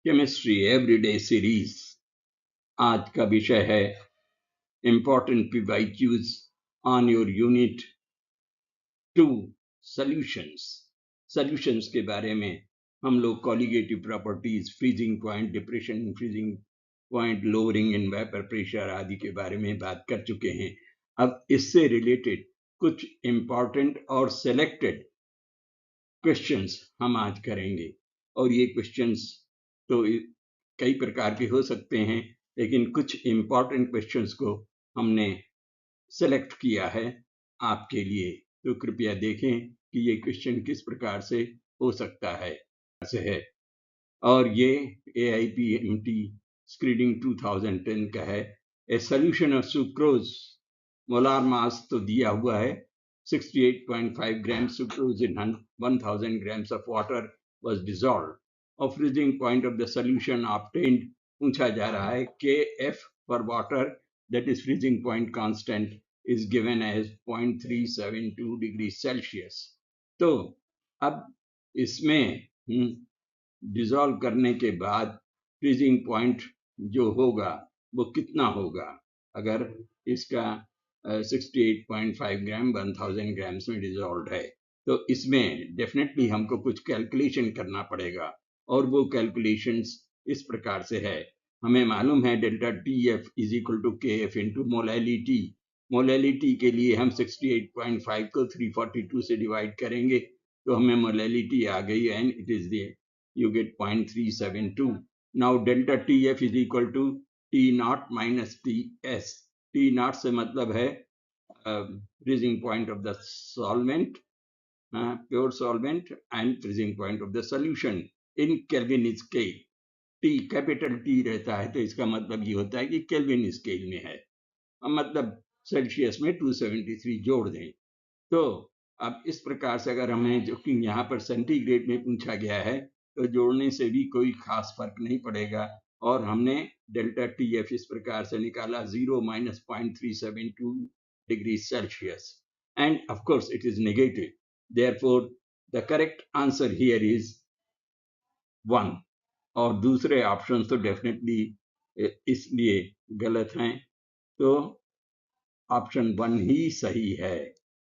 Chemistry everyday series. आज का विषय है important PYQs on your unit 2 solutions. Solutions के बारे में हम लोग colligative properties, freezing point, depression in freezing point, lowering in vapour pressure आदि के बारे में बात कर चुके हैं। अब इससे रिलेटेड कुछ इम्पोर्टेंट और सेलेक्टेड क्वेश्चंस हम आज करेंगे। और ये क्वेश्चंस तो कई प्रकार के हो सकते हैं, लेकिन कुछ इम्पोर्टेंट क्वेश्चंस को हमने सेलेक्ट किया है आपके लिए। तो कृपया देखें कि ये क्वेश्चन किस प्रकार से हो सकता है। और ये AIPMT स्क्रीनिंग 2010 का है। A solution of sucrose, molar mass तो दिया हुआ है 68.5 grams sucrose in 1000 grams of water was dissolved. Of freezing point of the solution obtained पूछा जा रहा है KF for water, that is freezing point constant, is given as 0.372 degrees Celsius. तो अब इसमें डिसॉल्व करने के बाद फ्रीजिंग पॉइंट जो होगा वो कितना होगा अगर इसका 68.5 ग्राम 1000 ग्राम्स में डिसॉल्व है। तो इसमें डेफिनेटली हमको कुछ कैलकुलेशन करना पड़ेगा, और वो कैलकुलेशंस इस प्रकार से है। हमें मालूम है delta TF is equal to KF into molality. Molality के लिए हम 68.5 को 342 से डिवाइड करेंगे तो हमें मोलैलिटी आ गई, and it is the you get 0.372. Now delta TF is equal to T naught minus TS. T naught से मतलब है freezing point of the solvent, pure solvent, and freezing point of the solution in Kelvin scale. T capital T रहता है तो इसका मतलब ये होता है कि केल्विन स्केल में है, मतलब सेल्सियस में 273 जोड़ दें। तो अब इस प्रकार से अगर हमें, जो कि यहाँ पर सेंटीग्रेड में पूछा गया है, तो जोड़ने से भी कोई खास फर्क नहीं पड़ेगा। और हमने डेल्टा TF इस प्रकार से निकाला 0 - 0.372 degree Celsius, end of course it is negative, therefore the correct answer here is 1। और दूसरे ऑप्शन तो डेफिनेटली इसलिए गलत हैं, तो ऑप्शन 1 ही सही है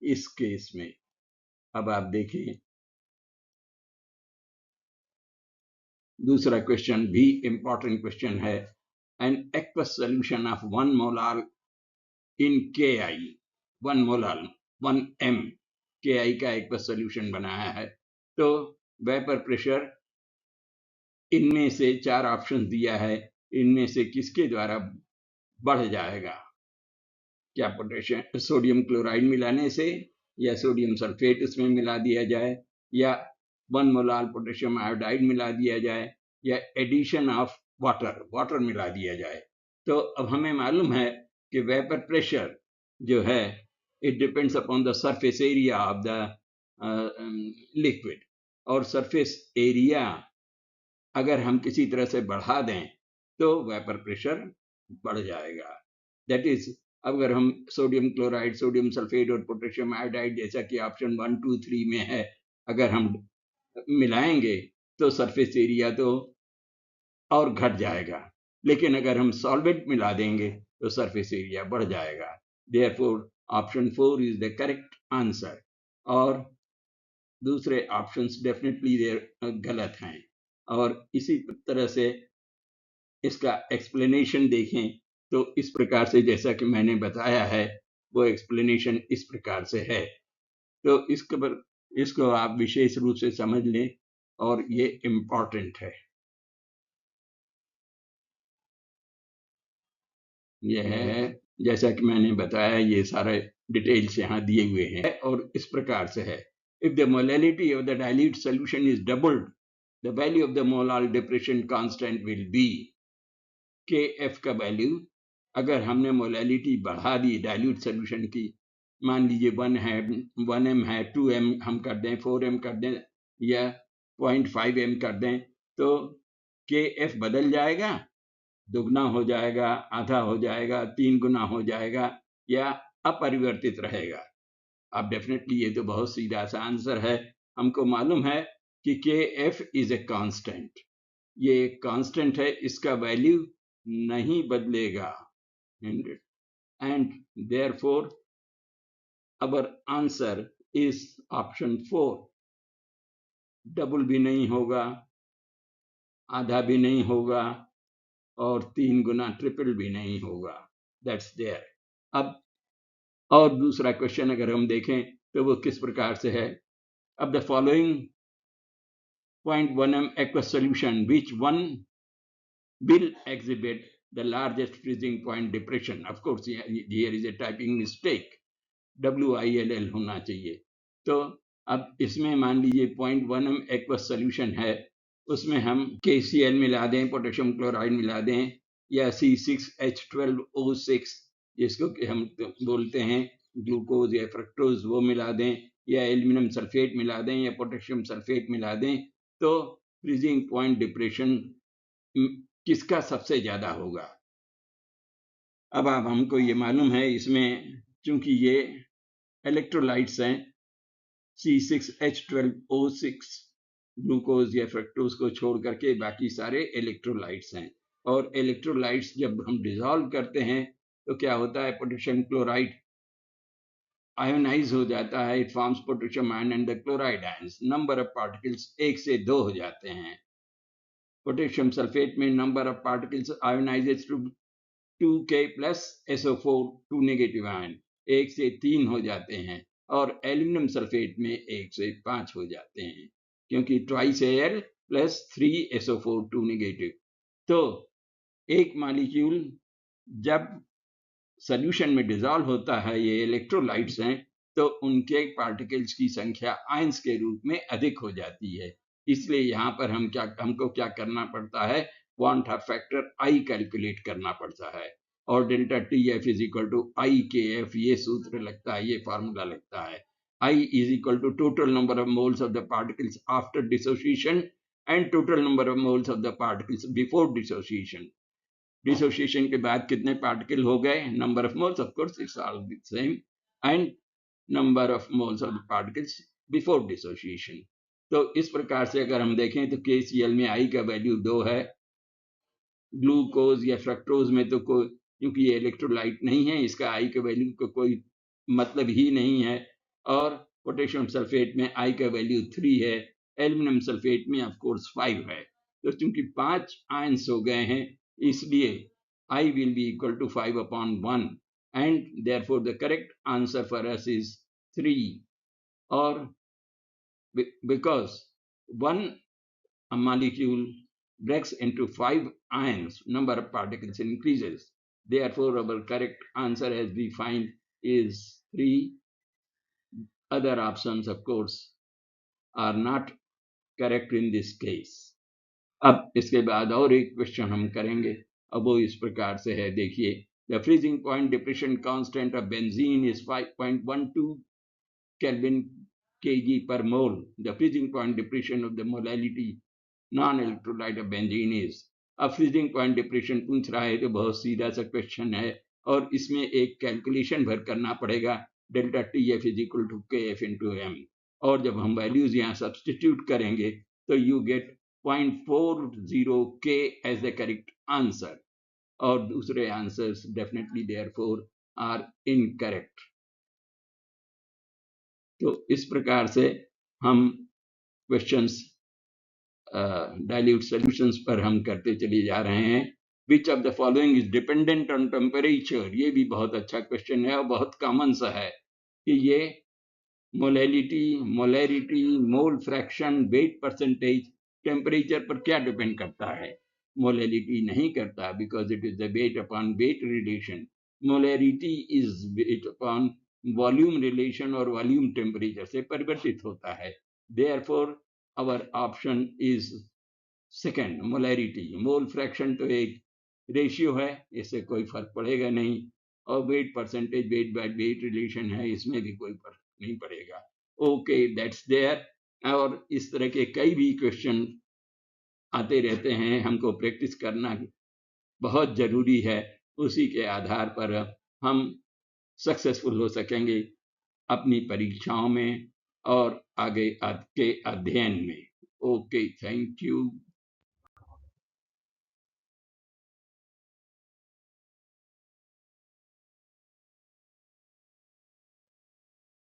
इस केस में। अब आप देखिए दूसरा क्वेश्चन भी इंपॉर्टेंट क्वेश्चन है। An aqueous solution of 1 molar in KI, 1 molar 1 M KI का एक्वस सॉल्यूशन बनाया है। तो वेपर प्रेशर इनमें से 4 ऑप्शन दिया है, इनमें से किसके द्वारा बढ़ जाएगा? क्या पोटेशियम सोडियम क्लोराइड मिलाने से, या सोडियम सल्फेट उसमें मिला दिया जाए, या 1 मोलार पोटेशियम आयोडाइड मिला दिया जाए, या एडिशन ऑफ वाटर मिला दिया जाए। तो अब हमें मालूम है कि वेपर प्रेशर जो है it depends upon the surface area of the liquid, और सरफेस एरिया अगर हम किसी तरह से बढ़ा दें तो वेपर प्रेशर बढ़ जाएगा। दैट इज, अगर हम सोडियम क्लोराइड, सोडियम सल्फेट और पोटेशियम आयोडाइड, जैसा कि ऑप्शन 1, 2, 3 में है, अगर हम मिलाएंगे तो सरफेस एरिया तो और घट जाएगा, लेकिन अगर हम सॉल्वेंट मिला देंगे तो सरफेस एरिया बढ़ जाएगा। Therefore option 4 is the correct answer, और दूसरे ऑप्शंस डेफिनेटली गलत हैं। और इसी तरह से इसका एक्सप्लेनेशन देखें तो इस प्रकार से, जैसा कि मैंने बताया है, वो एक्सप्लेनेशन इस प्रकार से है। तो इसको आप विशेष रूप से समझ लें, और ये इम्पोर्टेंट है। यह है, जैसा कि मैंने बताया, ये सारे डिटेल्स यहाँ दिए हुए हैं, और इस प्रकार से है। If the molality of the dilute solution is doubled, the value of the molar depression constant will be, KF का वैल्यू अगर हमने मोलैलिटी बढ़ा दी डाइल्यूट सॉल्यूशन की, मान लीजिए 1 है, 1M है, 2M हम कर दें, 4M कर दें, या 0.5M कर दें, तो KF बदल जाएगा, दुगना हो जाएगा, आधा हो जाएगा, 3 गुना हो जाएगा, या अपरिवर्तित रहेगा। अब डेफिनेटली ये तो बहुत सीधा सा आंसर है। हमको मालूम है कि KF इज ए कांस्टेंट, ये कांस्टेंट है, इसका वैल्यू नहीं बदलेगा 100 and therefore our answer is option 4. Double भी नहीं होगा, आधा भी नहीं होगा और 3 गुना ट्रिपल भी नहीं होगा. That's there. अब और दूसरा क्वेश्चन अगर हम देखें तो वो किस प्रकार से है. अब the following 0.1m aqueous solution, which one will exhibit the largest freezing point depression? Of course, here is a typing mistake. WILL होना चाहिए. तो अब इसमें मान लीजिए 0.1m aqueous solution है, उसमें हम KCl मिला दें, पोटेशियम क्लोराइड मिला दें, या C6H12O6 जिसको हम बोलते हैं ग्लूकोज या फ्रक्टोज, वो मिला दें, या एल्यूमिनियम सल्फेट मिला दें, या पोटेशियम सल्फेट मिला दें, तो फ्रीजिंग पॉइंट डिप्रेशन किसका सबसे ज्यादा होगा. अब हमको ये मालूम है, इसमें चूंकि ये इलेक्ट्रोलाइट्स हैं, C6H12O6 ग्लूकोज या फ्रक्टोज को छोड़ करके बाकी सारे इलेक्ट्रोलाइट्स हैं, और इलेक्ट्रोलाइट्स जब हम डिसॉल्व करते हैं तो क्या होता है, पोटेशियम क्लोराइड आयोनाइज हो जाता है, it forms potassium ion and the chloride ions. Number of particles 1 से 2 हो जाते हैं. पोटेशियम सल्फेट में number of particles ionizes to 2K plus SO4 2 negative ion 1 से 3 हो जाते हैं, और एल्यूमिनियम सल्फेट में 1 से 5 हो जाते हैं, क्योंकि twice Al plus 3 SO4 2 negative. तो एक मॉलिक्यूल जब सॉल्यूशन में डिसॉल्व होता है, ये इलेक्ट्रोलाइट्स हैं, तो उनके पार्टिकल्स की संख्या आयंस के रूप में अधिक हो जाती है. इसलिए यहाँ पर हमको क्या करना पड़ता है, क्वांटा फैक्टर I कैलकुलेट करना पड़ता है, और delta TF is equal to IKF, ये सूत्र लगता है, ये फार्मूला लगता है. I is equal to total number of moles of the particles after dissociation and total number of moles of the particles before dissociation. Dissociation के बाद कितने पार्टिकल हो गए, number of moles, of course it's all the same, and number of moles of the particles before dissociation. तो इस प्रकार से अगर हम देखें तो KCl में I का वैल्यू 2 है, ग्लूकोज या फ्रक्टोज में तो कोई, क्योंकि ये इलेक्ट्रोलाइट नहीं है, इसका I का वैल्यू को कोई मतलब ही नहीं है, और पोटेशियम सल्फेट में I का वैल्यू 3 है, एल्यूमिनियम सल्फेट में ऑफ कोर्स 5 है. तो चूंकि 5 आयंस हो गए हैं, इसलिए I will be equal to 5/1, and therefore the correct answer for us is 3. Or because one molecule breaks into 5 ions, number of particles increases. Therefore, our correct answer, as we find, is 3. Other options, of course, are not correct in this case. अब इसके बाद और एक question हम करेंगे. अब वो इस प्रकार से है, देखिए. The freezing point depression constant of benzene is 5.12 Kelvin kg per mole. The freezing point depression of the molality non-electrolyte of benzene is. अब फ्रीजिंग पॉइंट डिप्रेशन पूछ रहा है तो बहुत सीधा सा क्वेश्चन है, और इसमें एक कैलकुलेशन भर करना पड़ेगा, delta TF is equal to KF into M, और जब हम वैल्यूज यहाँ सब्सटीट्यूट करेंगे तो you get 0.40K as the correct answer, और दूसरे answers definitely therefore are incorrect. तो इस प्रकार से हम क्वेश्चंस डाइल्यूट सॉल्यूशंस पर हम करते चले जा रहे हैं. Which of the following is dependent on temperature. ये भी बहुत अच्छा क्वेश्चन है और बहुत कॉमन सा है कि ये molarity, mole fraction, weight percentage temperature पर क्या डिपेंड करता है. मोलैरिटी नहीं करता, because it is the weight upon weight relation. Molarity is weight upon volume relation, और वॉल्यूम टेम्परेचर से परिवर्तित होता है. Therefore our option is second, molarity. Mole fraction तो एक रेशियो है, इससे कोई फर्क पड़ेगा नहीं, और weight percentage, weight by weight relation है, इसमें भी कोई फर्क नहीं पड़ेगा. Okay, that's there. और इस तरह के कई भी क्वेश्चन आते रहते हैं, हमको प्रैक्टिस करना बहुत जरूरी है. उसी के आधार पर हम सक्सेसफुल हो सकेंगे अपनी परीक्षाओं में और आगे के अध्ययन में. Okay, thank you.